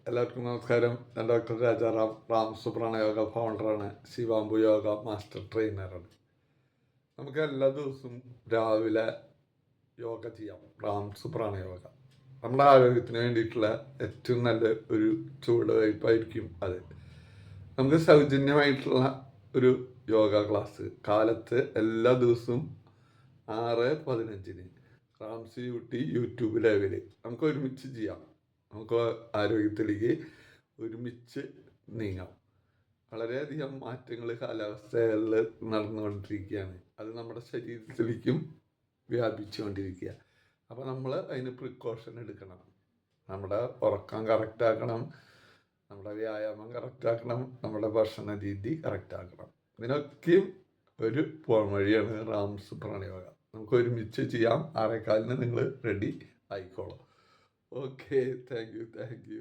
എല്ലാവർക്കും നമസ്കാരം. ഞാൻ ഡോക്ടർ രാജാറാം യോഗ ഫൗണ്ടറാണ്. ശിവാംബു യോഗ മാസ്റ്റർ ട്രെയിനറാണ്. നമുക്ക് എല്ലാ ദിവസവും രാവിലെ യോഗ ചെയ്യാം. യോഗ നമ്മുടെ ആരോഗ്യത്തിന് വേണ്ടിയിട്ടുള്ള ഏറ്റവും നല്ല ഒരു ചുവടുവയ്പ്പായിരിക്കും അത്. നമുക്ക് സൗജന്യമായിട്ടുള്ള ഒരു യോഗ ക്ലാസ് കാലത്ത് എല്ലാ ദിവസവും 6:15 റാംസി ഊട്ടി യൂട്യൂബ് ലൈവിൽ നമുക്ക് ഒരുമിച്ച് ചെയ്യാം. നമുക്ക് ആരോഗ്യത്തിലേക്ക് ഒരുമിച്ച് നീങ്ങാം. വളരെയധികം മാറ്റങ്ങൾ കാലാവസ്ഥകളിൽ നടന്നുകൊണ്ടിരിക്കുകയാണ്. അത് നമ്മുടെ ശരീരത്തിലേക്കും വ്യാപിച്ചുകൊണ്ടിരിക്കുക. അപ്പോൾ നമ്മൾ അതിന് പ്രിക്കോഷൻ എടുക്കണം. നമ്മുടെ ഉറക്കം കറക്റ്റാക്കണം, നമ്മുടെ വ്യായാമം കറക്റ്റാക്കണം, നമ്മുടെ ഭക്ഷണ രീതി കറക്റ്റാക്കണം. ഇതിനൊക്കെയും ഒരു പോംവഴിയാണ് റാംസ് പ്രാണയോഗ. നമുക്ക് ഒരുമിച്ച് ചെയ്യാം. 6:15 നിങ്ങൾ റെഡി ആയിക്കോളൂ. Okay, thank you.